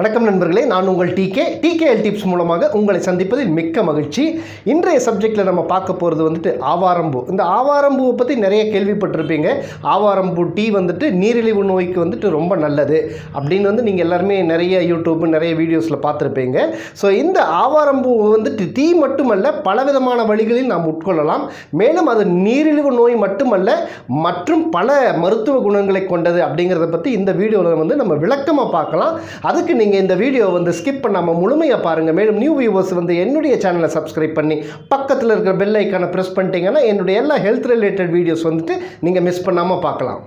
வணக்கம் நண்பர்களே, நான் உங்கள் tkhealthtips மூலமாக உங்களை சந்திப்பதில் மிக்க மகிழ்ச்சி. இன்றைய சப்ஜெக்டில் நம்ம பார்க்க போகிறது வந்துட்டு ஆவாரம்பூ. இந்த ஆவாரம்பூவை பற்றி நிறைய கேள்விப்பட்டிருப்பீங்க. ஆவாரம்பூ டீ வந்துட்டு நீரிழிவு நோய்க்கு வந்துட்டு ரொம்ப நல்லது அப்படின்னு வந்து நீங்கள் எல்லாருமே நிறைய யூடியூப் நிறைய வீடியோஸில் பார்த்துருப்பீங்க. ஸோ இந்த ஆவாரம்பூ வந்துட்டு டீ மட்டுமல்ல, பலவிதமான வழிகளில் நாம் உட்கொள்ளலாம். மேலும் அது நீரிழிவு நோய் மட்டுமல்ல, மற்றும் பல மருத்துவ குணங்களை கொண்டது அப்படிங்கிறத பற்றி இந்த வீடியோவில் வந்து நம்ம விளக்கமாக பார்க்கலாம். அதுக்கு நீங்கள் இந்த வீடியோ வந்து ஸ்கிப் பண்ணாமல் முழுமையாக பாருங்கள். மேலும் நியூ வியூவர்ஸ் வந்து என்னுடைய சேனலை சப்ஸ்கிரைப் பண்ணி பக்கத்தில் இருக்கிற பெல் ஐக்கானை ப்ரெஸ் பண்ணிட்டீங்கன்னா என்னுடைய எல்லா ஹெல்த் ரிலேட்டட் வீடியோஸ் வந்துட்டு நீங்கள் மிஸ் பண்ணாமல் பார்க்கலாம்.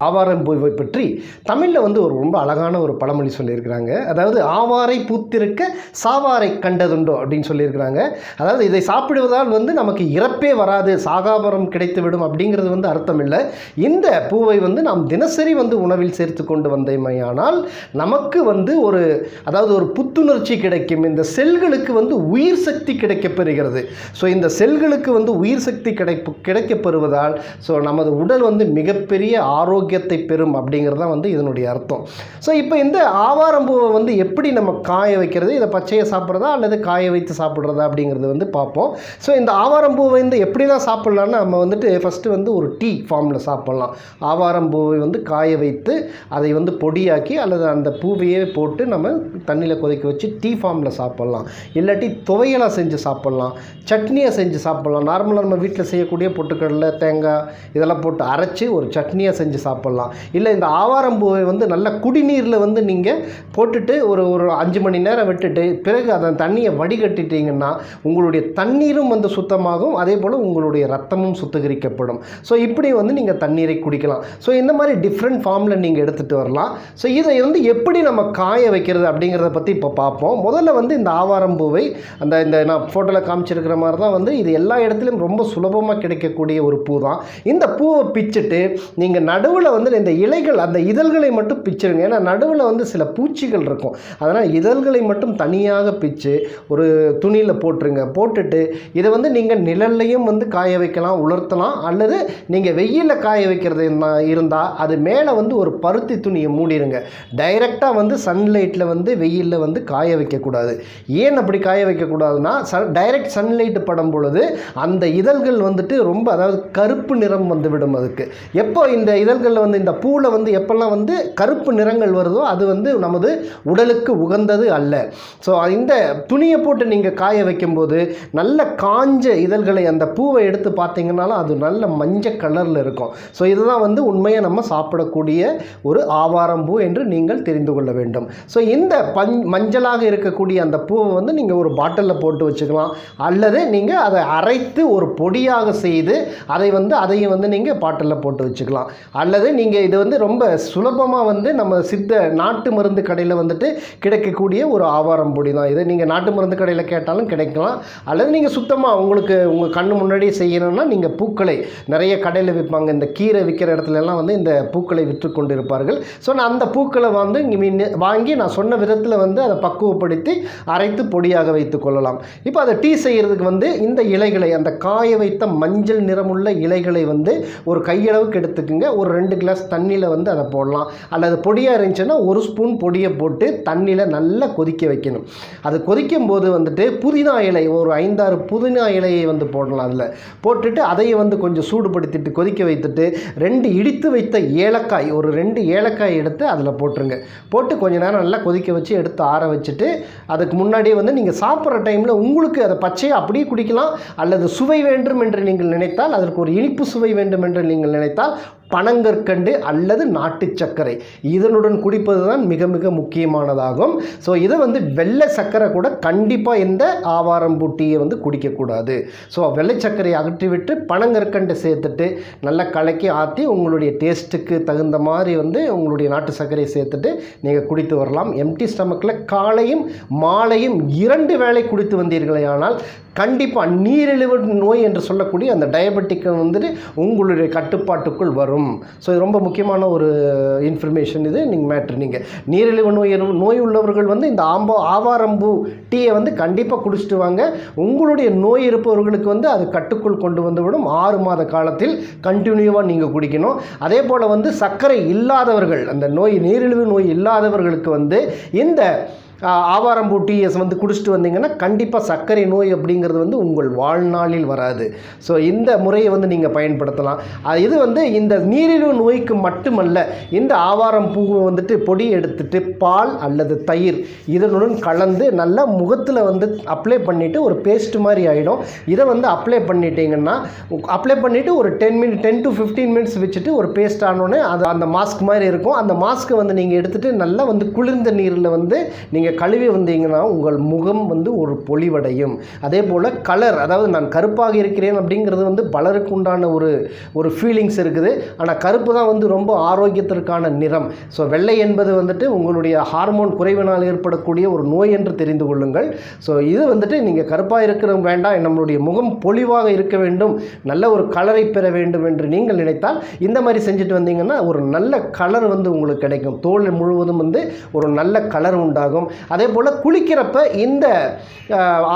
ஆவாரம்பூவை பற்றி தமிழில் வந்து ஒரு ரொம்ப அழகான ஒரு பழமொழி சொல்லியிருக்கிறாங்க. அதாவது ஆவாரை பூத்திருக்க சாவாரை கண்டதுண்டோ அப்படின்னு சொல்லியிருக்கிறாங்க. அதாவது இதை சாப்பிடுவதால் வந்து நமக்கு இறப்பே வராது, சாகாவரம் கிடைத்துவிடும் அப்படிங்கிறது வந்து அர்த்தம் இல்லை. இந்த பூவை வந்து நாம் தினசரி வந்து உணவில் சேர்த்து கொண்டு வந்தமையானால் நமக்கு வந்து ஒரு புத்துணர்ச்சி கிடைக்கும். இந்த செல்களுக்கு வந்து உயிர் சக்தி கிடைக்கப்பெறுகிறது. ஸோ இந்த செல்களுக்கு வந்து உயிர் சக்தி கிடைக்கப்பெறுவதால் ஸோ நமது உடல் வந்து மிகப்பெரிய ஆரோக்கியத்தை பெறும் அப்படிங்கிறது தான் வந்து இதனுடைய அர்த்தம். ஸோ இப்போ இந்த ஆவாரம்பூவை வந்து எப்படி நம்ம காய வைக்கிறது, இதை பச்சையை சாப்பிட்றதா அல்லது காய வைத்து சாப்பிட்றதா அப்படிங்கிறது வந்து பார்ப்போம். ஸோ இந்த ஆவாரம்பூவை வந்து எப்படிலாம் சாப்பிட்லான்னா, நம்ம வந்துட்டு ஃபஸ்ட்டு வந்து ஒரு டீ ஃபார்மில் சாப்பிட்லாம். ஆவாரம்பூவை வந்து காய வைத்து அதை வந்து பொடியாக்கி அல்லது அந்த பூவையே போட்டு நம்ம தண்ணியில் கொதிக்க வச்சு டீ ஃபார்மில் சாப்பிட்லாம். இல்லாட்டி துவையலாக செஞ்சு சாப்பிட்லாம், சட்னியாக செஞ்சு சாப்பிட்லாம். நார்மலாக நம்ம வீட்டில் செய்யக்கூடிய பொட்டுக்கடலை, தேங்காய் இதெல்லாம் போட்டு அரைச்சி ஒரு சட்னியாக செஞ்சு சாப்பிட்லாம். இல்லை இந்த ஆவாரம்பூவை வந்து நல்ல குடிநீரில் வந்து நீங்கள் போட்டுட்டு ஒரு 5 மணி நேரம் விட்டுட்டு பிறகு அதை தண்ணியை வடிகட்டிட்டீங்கன்னா உங்களுடைய தண்ணீரும் வந்து சுத்தமாகும், அதே போல் உங்களுடைய ரத்தமும் சுத்திகரிக்கப்படும். ஸோ இப்படி வந்து நீங்கள் தண்ணீரை குடிக்கலாம். ஸோ இந்த மாதிரி டிஃப்ரெண்ட் ஃபார்மில் நீங்கள் எடுத்துகிட்டு வரலாம். ஸோ இதை வந்து எப்படி நம்ம காய வைக்கிறது அப்படிங்கிறத பற்றி இப்போ பார்ப்போம். முதல்ல வந்து இந்த ஆவாரம்பூவை இந்த நான் ஃபோட்டோவில் காமிச்சிருக்கிற மாதிரி தான் வந்து இது எல்லா இடத்துலையும் ரொம்ப சுலபமாக கிடைக்கக்கூடிய ஒரு பூ தான். இந்த பூவை பிச்சுட்டு நீங்கள் நடுவில் வந்து இந்த இலைகள் அந்த இதழ்களை மட்டும் பிச்சிருங்க. ஏன்னா நடுவில் வந்து சில பூச்சிகள் இருக்கும். அதனால் இதழ்களை மட்டும் தனியாக பிச்சு ஒரு துணியில் போட்டுருங்க. போட்டுட்டு இதை வந்து நீங்கள் நிழல்லையும் வந்து காய வைக்கலாம், உலர்த்தலாம். அல்லது நீங்கள் வெயிலில் காய வைக்கிறது இருந்தால் அது மேலே வந்து ஒரு பருத்தி துணியை மூடிடுங்க. டைரெக்டாக வந்து சன்லைட்டில் வந்து வெயிலில் வந்து காய வைக்கக்கூடாது. ஏன் அப்படி காய வைக்கக்கூடாதுன்னா, டைரெக்ட் சன்லைட்டு படும் பொழுது அந்த இதழ்கள் வந்துட்டு ரொம்ப கருப்பு நிறம் வந்துவிடும். அதுக்கு எப்போ இந்த இதழ்களில் வந்து இந்த பூவில் வந்து எப்பெல்லாம் வந்து கருப்பு நிறங்கள் வருதோ அது வந்து நமது உடலுக்கு உகந்தது அல்ல. ஸோ இந்த துணியை போட்டு நீங்கள் காய வைக்கும்போது நல்ல காஞ்ச இதழ்களை அந்த பூவை எடுத்து பார்த்தீங்கன்னாலும் அது நல்ல மஞ்சள் கலரில் இருக்கும். ஸோ இதுதான் வந்து உண்மையாக நம்ம சாப்பிடக்கூடிய ஒரு ஆவாரம்பூ என்று நீங்கள் தெரிந்து கொள்ள வேண்டும். ஸோ இந்த மஞ்சளாக இருக்கக்கூடிய அந்த பூவை வந்து நீங்கள் ஒரு பாட்டிலில் போட்டு வச்சுக்கலாம். அல்லது நீங்கள் அதை அரைத்து ஒரு பொடியாக செய்து அதையும் வந்து நீங்கள் பாட்டிலில் போட்டு வச்சுக்கலாம். அல்லது நீங்கள் இது வந்து ரொம்ப சுலபமாக வந்து நம்ம நாட்டு மருந்து கடையில் வந்துட்டு கிடைக்கக்கூடிய ஒரு ஆவாரம் பொடி தான் இது. நீங்கள் நாட்டு மருந்து கடையில் கேட்டாலும் கிடைக்கலாம். அல்லது நீங்கள் சுத்தமாக உங்கள் கண்ணு முன்னாடியே செய்யணும்னா நீங்கள் பூக்களை நிறைய கடையில் விற்பாங்க. இந்த கீரை விற்கிற இடத்துலலாம் வந்து இந்த பூக்களை விற்று கொண்டு இருப்பார்கள். ஸோ நான் அந்த பூக்களை வந்து வாங்கி நான் சொன்ன விதத்தில் வந்து அதை பக்குவப்படுத்தி அரைத்து பொடியாக வைத்து கொள்ளலாம். இப்போ அதை டீ செய்கிறதுக்கு வந்து இந்த இலைகளை, அந்த காய வைத்த மஞ்சள் நிறமுள்ள இலைகளை வந்து ஒரு கையளவுக்கு எடுத்துக்குங்க. ஒரு 2 கிளாஸ் தண்ணியில் வந்து அதை போடலாம். அல்லது பொடியாக இருந்துச்சுன்னா 1 ஸ்பூன் பொடியை போட்டு தண்ணியில் நல்லா கொதிக்க வைக்கணும். அது கொதிக்கும் போது வந்துட்டு புதினா இலை, ஒரு 5-6 புதினா இலையை வந்து போடலாம். அதில் போட்டுட்டு அதையை வந்து கொஞ்சம் சூடுபடுத்திட்டு கொதிக்க வைத்துட்டு 2 இடித்து வைத்த ஏலக்காய், ஒரு 2 ஏலக்காய் எடுத்து அதில் போட்டுருங்க. போட்டு கொஞ்சம் நேரம் நல்லா கொதிக்க வச்சு எடுத்து ஆற வச்சுட்டு அதுக்கு முன்னாடியே வந்து நீங்கள் சாப்பிட்ற டைமில் உங்களுக்கு அதை பச்சையை அப்படியே குடிக்கலாம். அல்லது சுவை வேண்டும் என்று நீங்கள் நினைத்தால், அதற்கு ஒரு இனிப்பு சுவை வேண்டும் என்று நீங்கள் நினைத்தால் பனங்கற்கண்டு அல்லது நாட்டு சர்க்கரை இதனுடன் குடிப்பது தான் மிக மிக முக்கியமானதாகும். ஸோ இதை வந்து வெள்ளை சர்க்கரை கூட கண்டிப்பாக இந்த ஆவாரம்பூ டீயை வந்து குடிக்கக்கூடாது. ஸோ வெள்ளை சர்க்கரையை அகற்றிவிட்டு பனங்கற்கண்டு சேர்த்துட்டு நல்லா கலக்கி ஆற்றி உங்களுடைய டேஸ்ட்டுக்கு தகுந்த மாதிரி வந்து உங்களுடைய நாட்டு சர்க்கரையை சேர்த்துட்டு நீங்கள் குடித்து வரலாம். எம்டி ஸ்டமக்கில் காலையும் மாலையும் 2 வேளை குடித்து வந்தீர்களே ஆனால் கண்டிப்பாக நீரிழிவு நோய் என்று சொல்லக்கூடிய அந்த டயபெட்டிக் வந்துட்டு உங்களுடைய கட்டுப்பாட்டுக்குள் வரும். வரும். ஸோ இது ரொம்ப முக்கியமான ஒரு இன்ஃபர்மேஷன். இது நீங்கள் மேட்ரு. நீங்கள் நீரிழிவு நோய் உள்ளவர்கள் வந்து இந்த ஆவாரம்பூ டீயை வந்து கண்டிப்பாக குடிச்சிட்டு வாங்க. உங்களுடைய நோய் இருப்பவர்களுக்கு வந்து அது கட்டுக்குள் கொண்டு வந்துவிடும். 6 மாத காலத்தில் கண்டினியூவாக நீங்கள் குடிக்கணும். அதே போல் வந்து சர்க்கரை இல்லாதவர்கள், அந்த நீரிழிவு நோய் இல்லாதவர்களுக்கு வந்து இந்த ஆவாரம்பூ டீஎஸ் வந்து குடிச்சிட்டு வந்தீங்கன்னா கண்டிப்பாக சர்க்கரை நோய் அப்படிங்கிறது வந்து உங்கள் வாழ்நாளில் வராது. ஸோ இந்த முறையை வந்து நீங்கள் பயன்படுத்தலாம். இது வந்து இந்த நீரிழிவு நோய்க்கு மட்டுமல்ல, இந்த ஆவாரம்பூவை வந்துட்டு பொடி எடுத்துட்டு பால் அல்லது தயிர் இதனுடன் கலந்து நல்லா முகத்தில் வந்து அப்ளை பண்ணிவிட்டு ஒரு பேஸ்ட் மாதிரி ஆகிடும். இதை வந்து அப்ளை பண்ணிவிட்டு ஒரு 10 to 15 மினிட்ஸ் வச்சுட்டு ஒரு பேஸ்ட் ஆனோடனே அது அந்த மாஸ்க் மாதிரி இருக்கும். அந்த மாஸ்க்கை வந்து நீங்கள் எடுத்துகிட்டு நல்லா வந்து குளிர்ந்த நீரில் வந்து நீங்கள் கழுவி வந்தீங்கன்னா உங்கள் முகம் வந்து ஒரு பொலிவடையும். அதே போல் கலர், அதாவது நான் கருப்பாக இருக்கிறேன் அப்படிங்கிறது வந்து பலருக்கு உண்டான ஒரு ஃபீலிங்ஸ் இருக்குது. ஆனால் கருப்பு தான் வந்து ரொம்ப ஆரோக்கியத்திற்கான நிறம். ஸோ வெள்ளை என்பது வந்துட்டு உங்களுடைய ஹார்மோன் குறைவினால் ஏற்படக்கூடிய ஒரு நோய் என்று தெரிந்து கொள்ளுங்கள். ஸோ இது வந்துட்டு நீங்கள் கருப்பாக இருக்கிற வேண்டாம், நம்மளுடைய முகம் பொலிவாக இருக்க வேண்டும், நல்ல ஒரு கலரை பெற வேண்டும் என்று நீங்கள் நினைத்தால் இந்த மாதிரி செஞ்சுட்டு வந்தீங்கன்னா ஒரு நல்ல கலர் வந்து உங்களுக்கு கிடைக்கும். தோல் முழுவதும் வந்து ஒரு நல்ல கலர் உண்டாகும். அதே போல் குளிக்கிறப்ப இந்த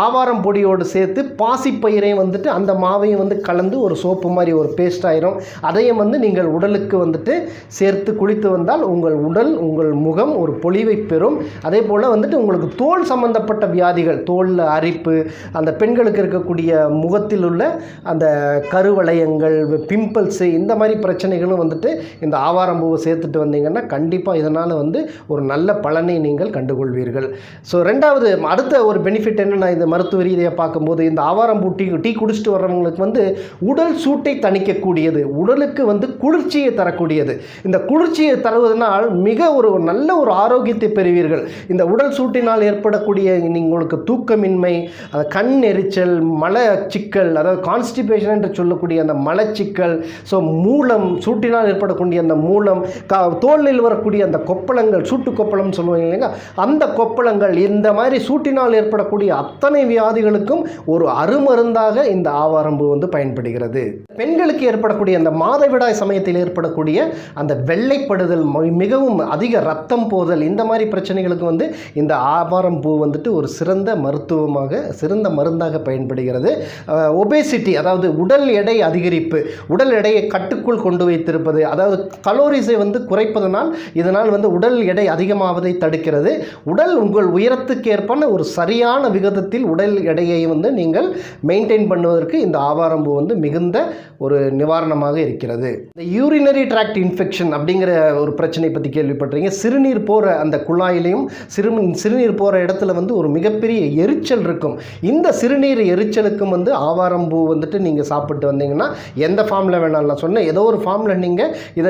ஆவாரம் பொடியோடு சேர்த்து பாசிப்பயிரையும் வந்துட்டு அந்த மாவையும் வந்து கலந்து ஒரு சோப்பு மாதிரி ஒரு பேஸ்ட் ஆயிரும். அதையும் வந்து நீங்கள் உடலுக்கு வந்துட்டு சேர்த்து குளித்து வந்தால் உங்கள் முகம் ஒரு பொலிவை பெறும். அதே போல் வந்துட்டு உங்களுக்கு தோல் சம்பந்தப்பட்ட வியாதிகள், தோலில் அரிப்பு, அந்த பெண்களுக்கு இருக்கக்கூடிய முகத்தில் உள்ள அந்த கருவளையங்கள், பிம்பிள்ஸு, இந்த மாதிரி பிரச்சனைகளும் வந்துட்டு இந்த ஆவாரம்பூவை சேர்த்துட்டு வந்தீங்கன்னா கண்டிப்பாக இதனால் வந்து ஒரு நல்ல பலனை நீங்கள் கண்டுகொள்வீர்கள். ஸோ அடுத்த ஒரு பெனிஃபிட் என்னென்னா, இந்த மருத்துவ ரீதியாக பார்க்கும்போது இந்த ஆவாரம்பூ டீ குடிச்சிட்டு வர்றவங்களுக்கு வந்து உடல் சூட்டை தணிக்கக்கூடியது, உடலுக்கு வந்து குளிர்ச்சியை தரக்கூடியது. இந்த குளிர்ச்சியை தருவதனால் மிக நல்ல ஒரு ஆரோக்கியத்தை பெறுவீர்கள். இந்த உடல் சூட்டினால் ஏற்படக்கூடிய உங்களுக்கு தூக்கமின்மை, கண் எரிச்சல், மலச்சிக்கல், அதாவது கான்ஸ்டிபேஷன் என்று சொல்லக்கூடிய அந்த மலச்சிக்கல், ஸோ மூலம், சூட்டினால் ஏற்படக்கூடிய அந்த மூலம், தோலில் வரக்கூடிய அந்த கொப்பளங்கள், சூட்டு கொப்பளம் சொல்லுவாங்க இல்லைங்க, அந்த கொப்பளங்கள், இந்த மாதிரி சூட்டினால் ஏற்படக்கூடிய அத்தனை வியாதிகளுக்கும் ஒரு அருமருந்தாக இந்த ஆவாரம்பூ வந்து பயன்படுகிறது. பெண்களுக்கு ஏற்படக்கூடிய அந்த மாதவிடாய் சமயத்தில் ஏற்படக்கூடிய அந்த வெள்ளைப்படுதல், மிகவும் அதிக ரத்தம் போதல், இந்த மாதிரி பிரச்சனைகளுக்கு வந்து இந்த ஆவாரம்பூ வந்துட்டு ஒரு சிறந்த மருந்தாக பயன்படுகிறது. ஒபேசிட்டி, அதாவது உடல் எடை அதிகரிப்பு, உடல் எடையை கட்டுக்குள் கொண்டு வைத்திருப்பது, அதாவது கலோரிஸை வந்து குறைப்பதனால் இதனால் வந்து உடல் எடை அதிகமாவதை தடுக்கிறது. உங்கள் உயரத்துக்கு ஏற்பன ஒரு சரியான விகிதத்தில் உடல் எடையை வந்து நீங்கள் மெயின்டைன் பண்ணுவதற்கு இந்த ஆவாரம்பூ வந்து மிகுந்த ஒரு நிவாரணமாக இருக்கிறது. இந்த யூரினரி ட்ராக்ட் இன்ஃபெக்ஷன் அப்படிங்கிற ஒரு பிரச்சனை பற்றி கேள்விப்பட்டிருக்கீங்க. சிறுநீர் போகிற அந்த குழாயிலையும் சிறுநீர் போகிற இடத்துல வந்து ஒரு மிகப்பெரிய எரிச்சல் இருக்கும். இந்த சிறுநீர் எரிச்சலுக்கும் வந்து ஆவாரம்பூ வந்துட்டு நீங்கள் சாப்பிட்டு வந்தீங்கன்னா எந்த ஃபார்மில் வேணாலும், நான் சொன்னேன் ஏதோ ஒரு ஃபார்மில்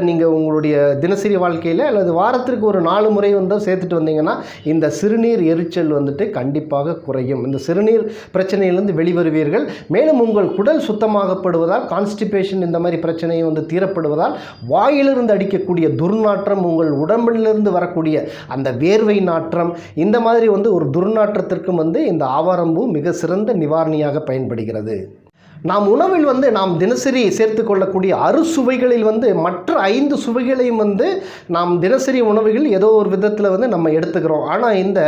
நீங்கள் உங்களுடைய தினசரி வாழ்க்கையில் அல்லது வாரத்திற்கு ஒரு 4 முறை வந்து சேர்த்துட்டு வந்தீங்கன்னா இந்த சிறுநீர் எரிச்சல் வந்துட்டு கண்டிப்பாக குறையும். இந்த சிறுநீர் பிரச்சனையிலிருந்து வெளிவருவீர்கள். மேலும் உங்கள் குடல் சுத்தமாகப்படுவதால், கான்ஸ்டிபேஷன் இந்த மாதிரி பிரச்சனையை வந்து தீரப்படுவதால், வாயிலிருந்து அடிக்கக்கூடிய துர்நாற்றம், உங்கள் உடம்பிலிருந்து வரக்கூடிய அந்த வேர்வை நாற்றம், இந்த மாதிரி வந்து ஒரு துர்நாற்றத்திற்கும் வந்து இந்த ஆவாரம்பூ மிக சிறந்த நிவாரணியாக பயன்படுகிறது. நாம் உணவில் வந்து நாம் தினசரி சேர்த்துக்கொள்ளக்கூடிய அறுசுவைகளில் வந்து மற்ற 5 சுவைகளையும் வந்து நாம் தினசரி உணவுகள் ஏதோ ஒரு விதத்தில் வந்து நம்ம எடுத்துக்கிறோம். ஆனால் இந்த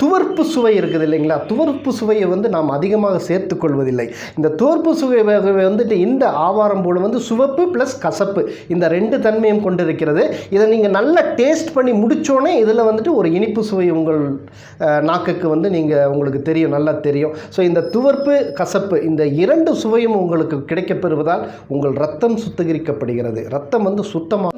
துவர்ப்பு சுவை இருக்குது இல்லைங்களா, துவர்ப்பு சுவையை வந்து நாம் அதிகமாக சேர்த்துக்கொள்வதில்லை. இந்த துவர்ப்பு சுவை வந்துட்டு இந்த ஆவாரம்பூவில் வந்து சுவப்பு ப்ளஸ் கசப்பு இந்த 2 தன்மையும் கொண்டிருக்கிறது. இதை நீங்கள் நல்லா டேஸ்ட் பண்ணி முடித்தோடனே இதில் வந்துட்டு ஒரு இனிப்பு சுவை உங்கள் நாக்குக்கு வந்து உங்களுக்கு தெரியும், நல்லா தெரியும். ஸோ இந்த துவர்ப்பு கசப்பு இந்த 2 சுவையும் உங்களுக்கு கிடைக்கப்பெறுவதால் உங்கள் ரத்தம் சுத்திகரிக்கப்படுகிறது. ரத்தம் வந்து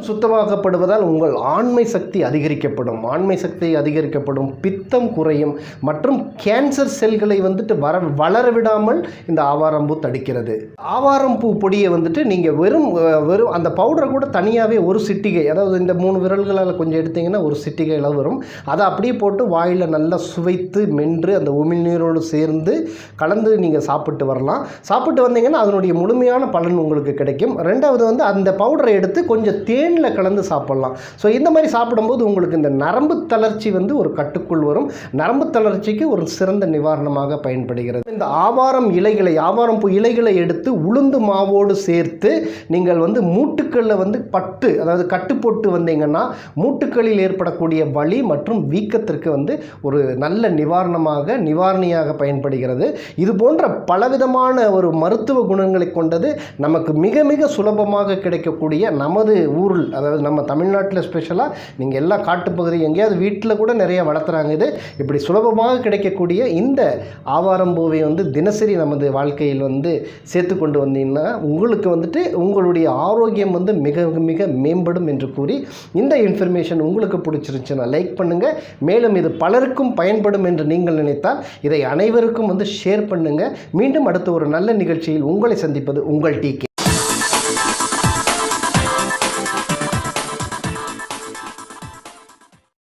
சுத்தமாக்கப்படுவதால் உங்கள் ஆண்மை சக்தி அதிகரிக்கப்படும், பித்தம் குறையும் மற்றும் கேன்சர் செல்களை வந்துட்டு வளர விடாமல் இந்த ஆவாரம்பூ தடுக்கிறது. ஆவாரம்பூ பொடியை வந்துட்டு நீங்கள் வெறும் அந்த பவுடரை கூட தனியாகவே ஒரு சிட்டிகை, அதாவது இந்த 3 விரல்களால் கொஞ்சம் எடுத்தீங்கன்னா ஒரு சிட்டிகை அளவு வரும். அதை அப்படியே போட்டு வாயில் நல்லா சுவைத்து மென்று அந்த உமிழ்நீரோடு சேர்ந்து கலந்து நீங்கள் சாப்பிட்டு வரலாம். சாப்பிடலாம். சாப்பிட்டு வந்தீங்கன்னா அதனுடைய முழுமையான பலன் உங்களுக்கு கிடைக்கும். ரெண்டாவது வந்து அந்த பவுடரை எடுத்து கொஞ்சம் தேனில் கலந்து சாப்பிடலாம். ஸோ இந்த மாதிரி சாப்பிடும்போது உங்களுக்கு இந்த நரம்பு தளர்ச்சி வந்து ஒரு கட்டுக்குள் வரும். நரம்பு தளர்ச்சிக்கு ஒரு சிறந்த நிவாரணமாக பயன்படுகிறது. இந்த ஆவாரம் இலைகளை, ஆவாரம் பூ இலைகளை எடுத்து உளுந்து மாவோடு சேர்த்து நீங்கள் வந்து மூட்டுக்களில் வந்து அதாவது கட்டு போட்டு வந்தீங்கன்னா மூட்டுக்களில் ஏற்படக்கூடிய வலி மற்றும் வீக்கத்திற்கு வந்து ஒரு நல்ல நிவாரணியாக பயன்படுகிறது. இது போன்ற பலவிதமான ஒரு மருத்துவ குணங்களை கொண்டது நமக்கு மிக மிக சுலபமாக கிடைக்கக்கூடிய நமது ஊரில், அதாவது நம்ம தமிழ்நாட்டில் ஸ்பெஷலாக நீங்கள் எல்லா காட்டுப்பகுதி எங்கேயாவது வீட்டில் கூட நிறைய வளர்த்துறாங்க. இது இப்படி சுலபமாக கிடைக்கக்கூடிய இந்த ஆவாரம் பூவை வந்து தினசரி நமது வாழ்க்கையில் வந்து சேர்த்து கொண்டு வந்தீங்கன்னா உங்களுக்கு வந்துட்டு உங்களுடைய ஆரோக்கியம் வந்து மிக மிக மேம்படும் என்று கூறி, இந்த இன்ஃபர்மேஷன் உங்களுக்கு பிடிச்சிருந்துச்சுன்னா லைக் பண்ணுங்கள். மேலும் இது பலருக்கும் பயன்படும் என்று நீங்கள் நினைத்தால் இதை அனைவருக்கும் வந்து ஷேர் பண்ணுங்கள். மீண்டும் அடுத்த ஒரு நல்ல நிகழ்ச்சியில் உங்களை சந்திப்பது உங்கள் TK.